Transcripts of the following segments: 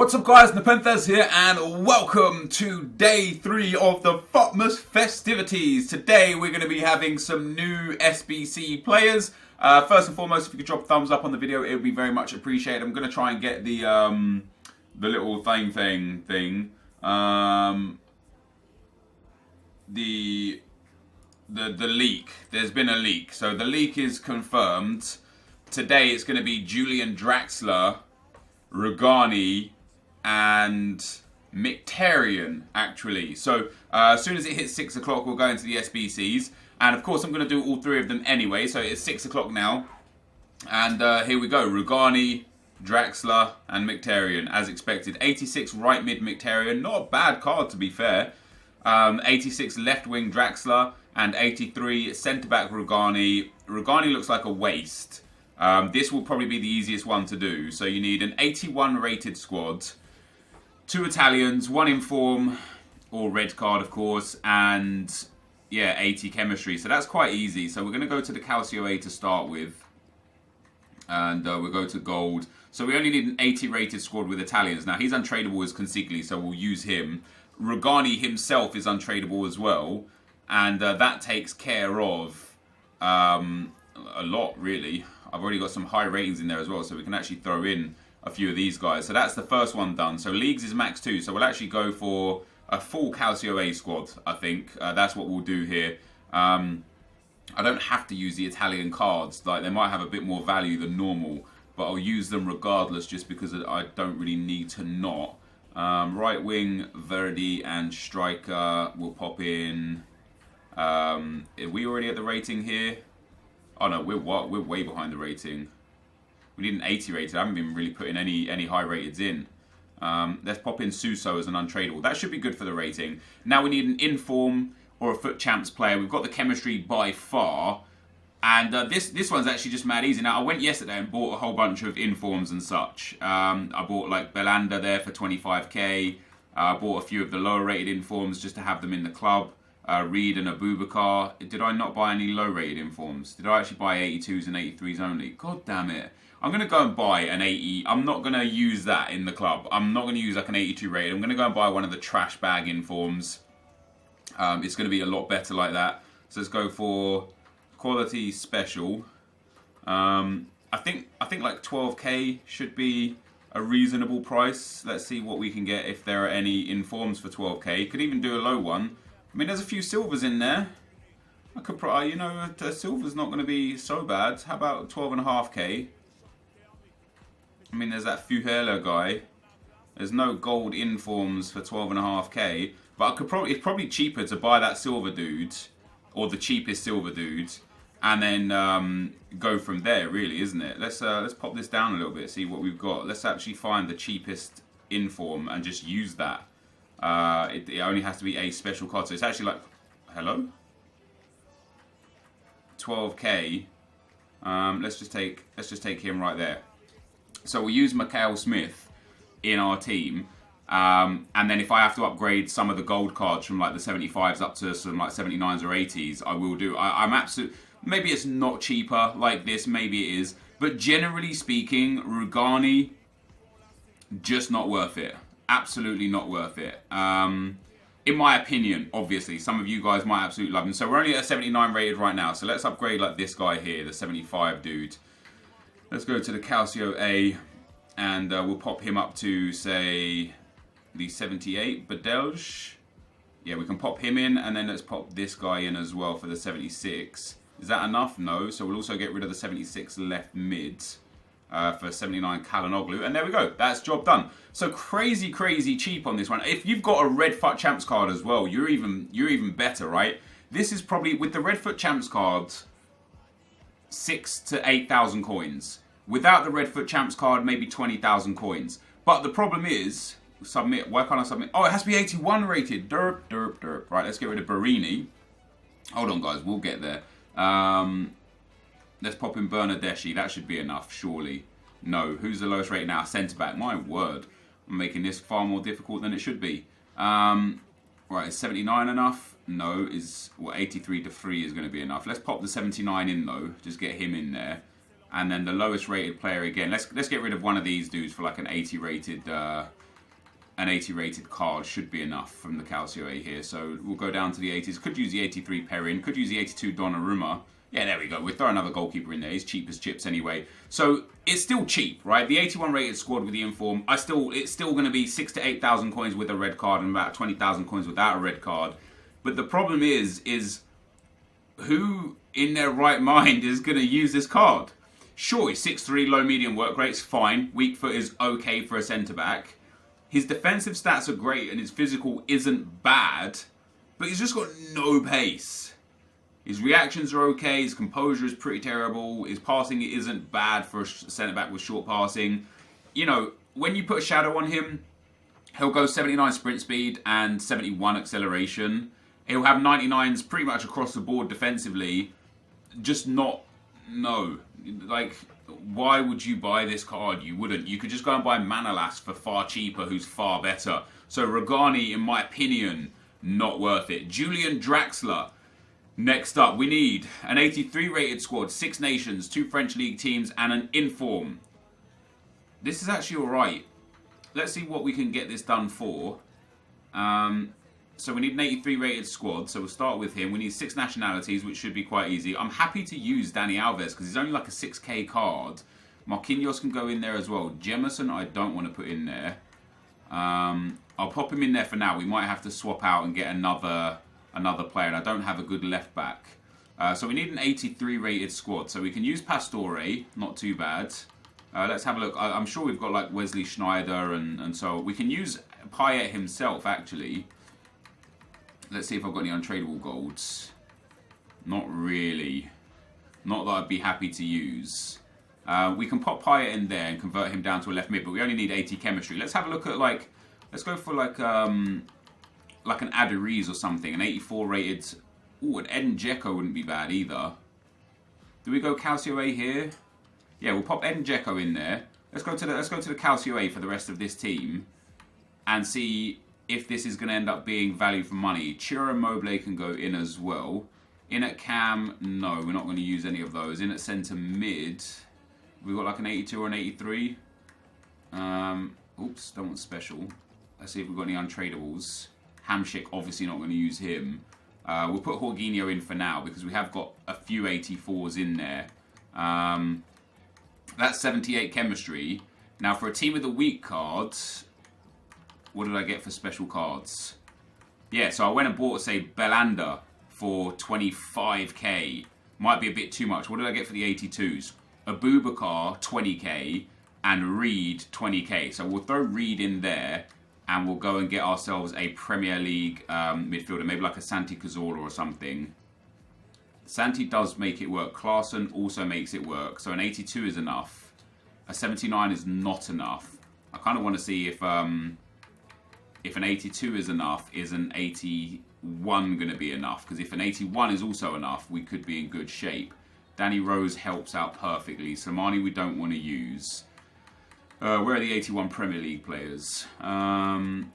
What's up guys, NepentheZ here and welcome to day 3 of the FUTMAS festivities. Today we're going to be having some new SBC players. First and foremost, if you could drop a thumbs up on the video, it would be very much appreciated. I'm going to try and get the little thing. The leak. There's been a leak. So the leak is confirmed. Today it's going to be Julian Draxler, Rugani and Mkhitaryan actually. So as soon as it hits 6 o'clock we'll go into the SBCs, and of course I'm going to do all 3 of them anyway, so it's 6 o'clock now, and here we go. Rugani, Draxler and Mkhitaryan as expected. 86 right mid Mkhitaryan, not a bad card to be fair. 86 left wing Draxler and 83 centre back Rugani. Rugani looks like a waste. This will probably be the easiest one to do. So you need an 81 rated squad, 2 Italians, 1 inform or red card of course, and yeah, 80 chemistry. So that's quite easy. So we're going to go to the Calcio A to start with, and we'll go to gold. So we only need an 80 rated squad with Italians. Now he's untradeable as Consigli, so we'll use him. Rugani himself is untradeable as well, and that takes care of a lot really. I've already got some high ratings in there as well, so we can actually throw in a few of these guys. So that's the first one done. So leagues is max 2, so we'll actually go for a full Calcio A squad, I think. That's what we'll do here. I don't have to use the Italian cards. Like, they might have a bit more value than normal, but I'll use them regardless just because I don't really need to not. Right wing, Verdi, and striker will pop in. Are we already at the rating here? Oh no, we're way behind the rating. We need an 80 rated. I haven't been really putting any high rateds in. Let's pop in Suso as an untradeable. That should be good for the rating. Now we need an inform or a FUT Champs player. We've got the chemistry by far, and this one's actually just mad easy. Now I went yesterday and bought a whole bunch of informs and such. I bought like Belanda there for 25k. I bought a few of the lower rated informs just to have them in the club. Reed and Abubakar. Did I not buy any low rated informs? Did I actually buy 82s and 83s only? God damn it. I'm going to go and buy an 80. I'm not going to use that in the club. I'm not going to use like an 82 rated. I'm going to go and buy one of the trash bag informs. It's going to be a lot better like that. So let's go for quality special. I think like 12k should be a reasonable price. Let's see what we can get if there are any informs for 12k. Could even do a low one. I mean, there's a few silvers in there. I could probably, you know, the silver's not going to be so bad. How about 12.5k? I mean, there's that Fuhela guy. There's no gold informs for 12.5k. But I could probably, it's probably cheaper to buy that silver dude, or the cheapest silver dude, and then go from there, really, isn't it? Let's pop this down a little bit, see what we've got. Let's actually find the cheapest inform and just use that. It only has to be a special card, so it's actually like, hello, 12k. Let's just take him right there. So we'll use Mikhail Smith in our team, and then if I have to upgrade some of the gold cards from like the 75s up to some like 79s or 80s, I will do. I'm absolute. Maybe it's not cheaper like this, maybe it is, but generally speaking, Rugani, just not worth it. Absolutely not worth it. In my opinion, obviously. Some of you guys might absolutely love him. So we're only at a 79 rated right now. So let's upgrade like this guy here, the 75 dude. Let's go to the Calcio A, and we'll pop him up to, say, the 78, Badelj. Yeah, we can pop him in, and then let's pop this guy in as well for the 76. Is that enough? No. So we'll also get rid of the 76 left mid. For 79 Kalanoglu, and there we go. That's job done. So crazy cheap on this one. If you've got a red FUT Champs card as well, you're even better, right? This is probably, with the red FUT Champs card, 6,000 to 8,000 coins. Without the red FUT Champs card, maybe 20,000 coins. But the problem is, submit. Why can't I submit? Oh, it has to be 81 rated. Derp. Right, let's get rid of Barini. Hold on, guys. We'll get there. Let's pop in Bernardeschi. That should be enough, surely. No. Who's the lowest rated now? Centre back. My word. I'm making this far more difficult than it should be. Right, is 79 enough? No. Well, 83 to 3 is going to be enough. Let's pop the 79 in, though. Just get him in there. And then the lowest rated player again. Let's get rid of one of these dudes for like an 80 rated an 80 rated card should be enough from the Calcio A here. So we'll go down to the 80s. Could use the 83 Perrin. Could use the 82 Donnarumma. Yeah, there we go. We'll throw another goalkeeper in there. He's cheap as chips anyway. So it's still cheap, right? The 81 rated squad with the inform, it's still going to be 6,000 to 8,000 coins with a red card and about 20,000 coins without a red card. But the problem is who in their right mind is going to use this card? Sure, he's 6'3", low medium work rate's fine. Weak foot is okay for a centre back. His defensive stats are great and his physical isn't bad, but he's just got no pace. His reactions are okay, his composure is pretty terrible, his passing isn't bad for a centre-back with short passing. You know, when you put a shadow on him, he'll go 79 sprint speed and 71 acceleration. He'll have 99s pretty much across the board defensively, just not, no. Like, why would you buy this card? You wouldn't. You could just go and buy Manolas for far cheaper, who's far better. So Rugani, in my opinion, not worth it. Julian Draxler. Next up, we need an 83 rated squad, 6 nations, 2 French league teams, and an inform. This is actually alright. Let's see what we can get this done for. So we need an 83 rated squad, so we'll start with him. We need 6 nationalities, which should be quite easy. I'm happy to use Dani Alves, because he's only like a 6k card. Marquinhos can go in there as well. Jemerson, I don't want to put in there. I'll pop him in there for now. We might have to swap out and get another player, and I don't have a good left back. So we need an 83 rated squad. So we can use Pastore, not too bad. Let's have a look. I'm sure we've got like Wesley Schneider, and so we can use Payet himself, actually. Let's see if I've got any untradeable golds. Not really. Not that I'd be happy to use. We can pop Payet in there and convert him down to a left mid, but we only need 80 chemistry. Let's have a look at like, let's go for like an Aduriz or something, an 84 rated. Ooh, an Edin Dzeko wouldn't be bad either. Do we go Calcio A here? Yeah, we'll pop Edin Dzeko in there. Let's go to the Calcio A for the rest of this team and see if this is going to end up being value for money. Chira Mobley can go in as well. In at cam, no, we're not going to use any of those. In at centre mid, we've got like an 82 or an 83. Oops, don't want special. Let's see if we've got any untradables. Hamsik, obviously not going to use him. We'll put Jorginho in for now because we have got a few 84s in there. That's 78 chemistry. Now for a team with a weak card, what did I get for special cards? Yeah, so I went and bought, say, Belanda for 25k. Might be a bit too much. What did I get for the 82s? Abubakar, 20k, and Reed, 20k. So we'll throw Reed in there, and we'll go and get ourselves a Premier League midfielder, maybe like a Santi Cazorla or something. Santi does make it work. Klaassen also makes it work. So an 82 is enough. A 79 is not enough. I kind of want to see if an 82 is enough, is an 81 going to be enough? Because if an 81 is also enough, we could be in good shape. Danny Rose helps out perfectly. Somani we don't want to use. Where are the 81 Premier League players? Right,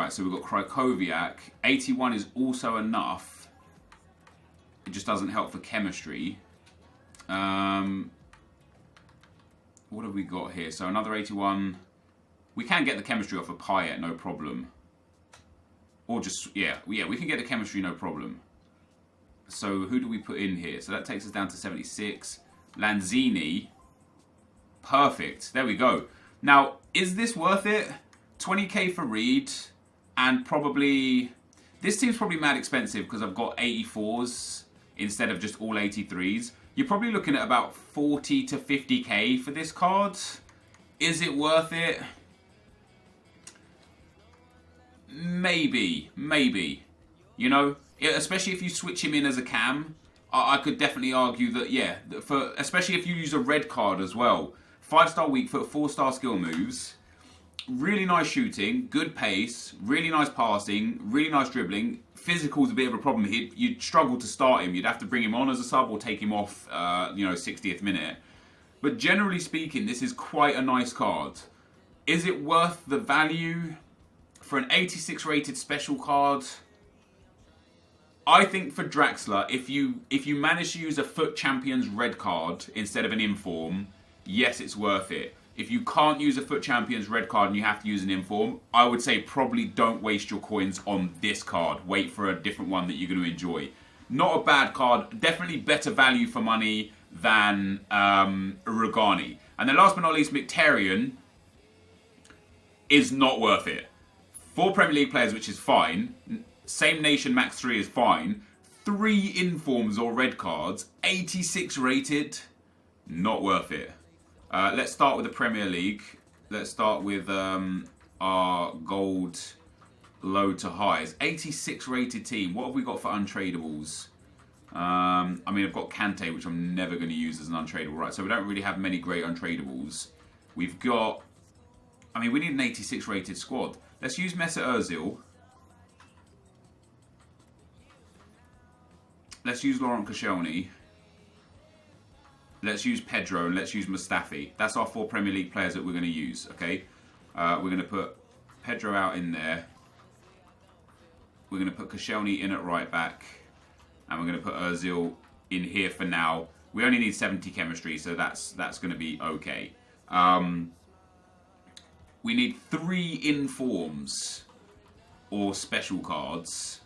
so we've got Krykowiak. 81 is also enough. It just doesn't help for chemistry. What have we got here? So another 81. We can get the chemistry off of Payet, no problem. Or just, yeah, we can get the chemistry, no problem. So who do we put in here? So that takes us down to 76. Lanzini. Perfect. There we go. Now, is this worth it? 20k for Reed. And probably, this team's probably mad expensive because I've got 84s instead of just all 83s. You're probably looking at about 40 to 50k for this card. Is it worth it? Maybe. You know, especially if you switch him in as a cam, I could definitely argue that, yeah, especially if you use a red card as well. 5-star weak foot, 4-star skill moves, really nice shooting, good pace, really nice passing, really nice dribbling. Physical's a bit of a problem. You'd struggle to start him. You'd have to bring him on as a sub or take him off, 60th minute. But generally speaking, this is quite a nice card. Is it worth the value for an 86 rated special card? I think for Draxler, if you manage to use a FUT Champions red card instead of an inform, yes, it's worth it. if you can't use a FUT Champions red card and you have to use an inform, I would say probably don't waste your coins on this card. Wait for a different one that you're going to enjoy. Not a bad card. Definitely better value for money than Rugani. And then last but not least, Mkhitaryan is not worth it. 4 Premier League players, which is fine. Same nation, max 3 is fine. 3 informs or red cards. 86 rated. Not worth it. Let's start with the Premier League. Let's start with our gold low to highs. 86 rated team. What have we got for untradables? I mean, I've got Kante, which I'm never going to use as an untradable, right? So we don't really have many great untradables. We've got... I mean, we need an 86 rated squad. Let's use Mesut Ozil. Let's use Laurent Koscielny. Let's use Pedro and let's use Mustafi. That's our 4 Premier League players that we're going to use, okay? We're going to put Pedro out in there. We're going to put Koscielny in at right back. And we're going to put Ozil in here for now. We only need 70 chemistry, so that's going to be okay. We need 3 informs or special cards.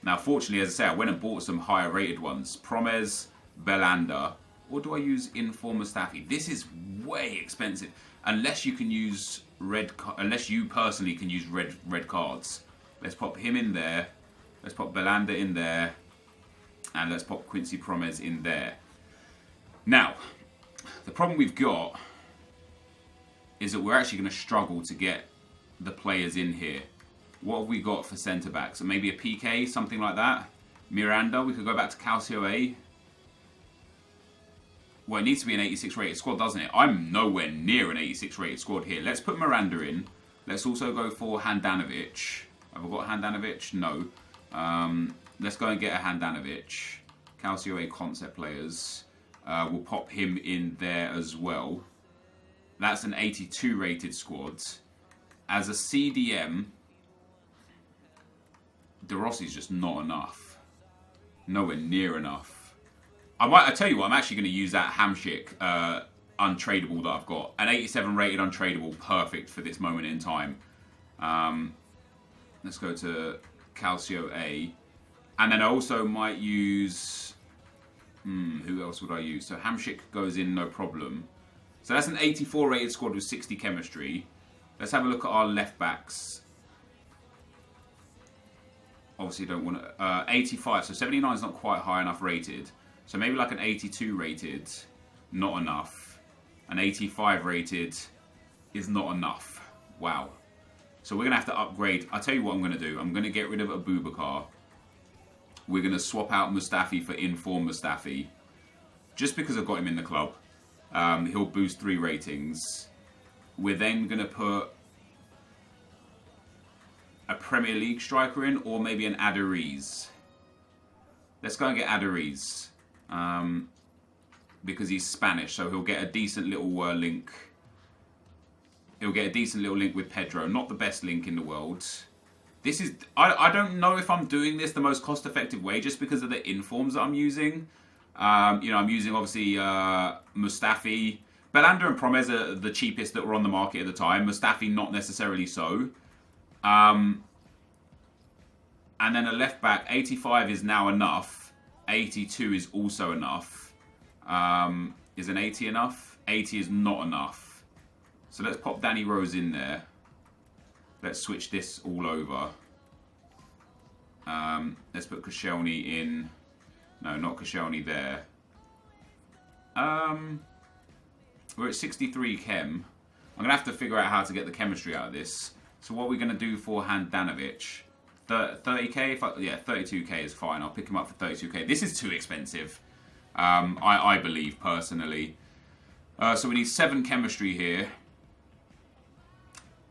Now, fortunately, as I say, I went and bought some higher rated ones. Promes, Belanda. Or do I use Inform Mustafi? This is way expensive. Unless you can use unless you personally can use red cards. Let's pop him in there. Let's pop Belanda in there. And let's pop Quincy Promes in there. Now, the problem we've got is that we're actually going to struggle to get the players in here. What have we got for centre-backs? So maybe a PK, something like that. Miranda, we could go back to Calcio A. Well, it needs to be an 86 rated squad, doesn't it? I'm nowhere near an 86 rated squad here. Let's put Miranda in. Let's also go for Handanovic. Have I got Handanovic? No. Let's go and get a Handanovic. Calcio A concept players. We'll pop him in there as well. That's an 82 rated squad. As a CDM, De Rossi's just not enough. Nowhere near enough. I tell you what, I'm actually going to use that Hamsik untradable that I've got. An 87 rated untradable, perfect for this moment in time. Let's go to Calcio A. And then I also might use... who else would I use? So Hamsik goes in, no problem. So that's an 84 rated squad with 60 chemistry. Let's have a look at our left backs. Obviously don't want to... 85, so 79 is not quite high enough rated. So maybe like an 82 rated, not enough. An 85 rated is not enough. Wow. So we're going to have to upgrade. I'll tell you what I'm going to do. I'm going to get rid of Abubakar. We're going to swap out Mustafi for Inform Mustafi. Just because I've got him in the club. He'll boost 3 ratings. We're then going to put a Premier League striker in, or maybe an Enquiries. Let's go and get Enquiries. Because he's Spanish, so he'll get a decent little link. He'll get a decent little link with Pedro. Not the best link in the world. This is... I don't know if I'm doing this the most cost-effective way, just because of the informs that I'm using. You know, I'm using, obviously, Mustafi. Belanda and Promes are the cheapest that were on the market at the time. Mustafi, not necessarily so. And then a left-back. 85 is now enough. 82 is also enough. Is an 80 enough? 80 is not enough. So let's pop Danny Rose in there. Let's switch this all over. Let's put Koscielny in. No, not Koscielny there. We're at 63 chem. I'm going to have to figure out how to get the chemistry out of this. So what are we going to do for Handanovic? 30k? Yeah, 32k is fine. I'll pick him up for 32k. This is too expensive, I believe, personally. So we need 7 chemistry here.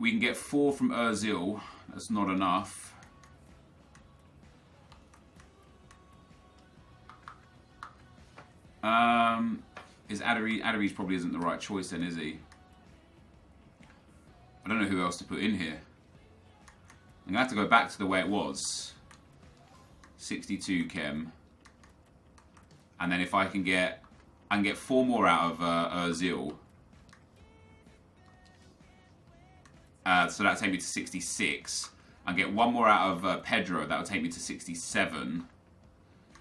We can get 4 from Ozil. That's not enough. Is Enquiries probably isn't the right choice then, is he? I don't know who else to put in here. I'm going to have to go back to the way it was. 62 chem. And then if I can get 4 more out of Ozil. So that'll take me to 66. I get one more out of Pedro. That'll take me to 67.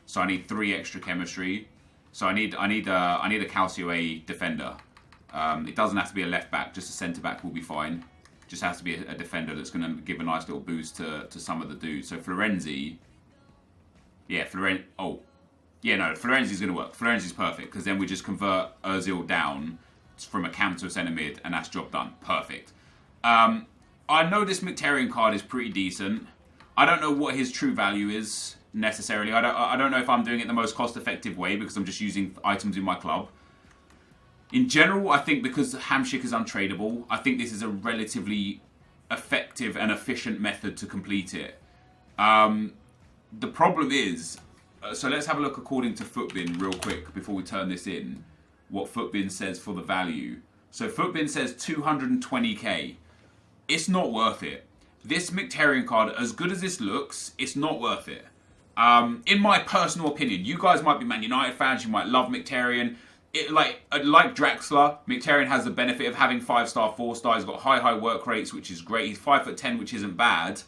So I need 3 extra chemistry. So I need a Calcio A defender. It doesn't have to be a left back. Just a centre back will be fine. Just has to be a defender that's going to give a nice little boost to some of the dudes. So Florenzi. Yeah, Florenzi's going to work. Florenzi's perfect because then we just convert Ozil down from a cam to a centre mid, and that's job done. Perfect. I know this Mkhitaryan card is pretty decent. I don't know what his true value is necessarily. I don't know if I'm doing it the most cost-effective way because I'm just using items in my club. In general, I think because Hamsik is untradeable, I think this is a relatively effective and efficient method to complete it. The problem is, so let's have a look according to Futbin real quick before we turn this in, what Futbin says for the value. So Futbin says 220k. It's not worth it. This Mkhitaryan card, as good as this looks, it's not worth it. In my personal opinion, you guys might be Man United fans, you might love Mkhitaryan. Like Draxler, Mkhitaryan has the benefit of having 5-star, 4-star. He's got high work rates, which is great. He's 5'10", which isn't bad.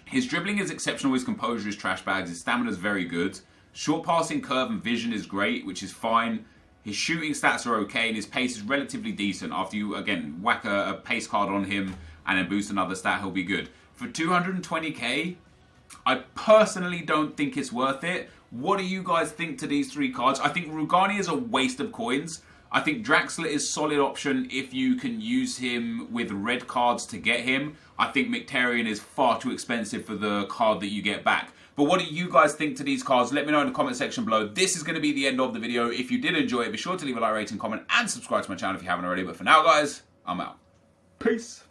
His dribbling is exceptional. His composure is trash bags. His stamina is very good. Short passing curve and vision is great, which is fine. His shooting stats are okay, and his pace is relatively decent. After you, again, whack a pace card on him and then boost another stat, he'll be good. For 220k, I personally don't think it's worth it. What do you guys think to these 3 cards? I think Rugani is a waste of coins. I think Draxler is a solid option if you can use him with red cards to get him. I think Mkhitaryan is far too expensive for the card that you get back. But what do you guys think to these cards? Let me know in the comment section below. This is going to be the end of the video. If you did enjoy it, be sure to leave a like, rating, comment, and subscribe to my channel if you haven't already. But for now, guys, I'm out. Peace.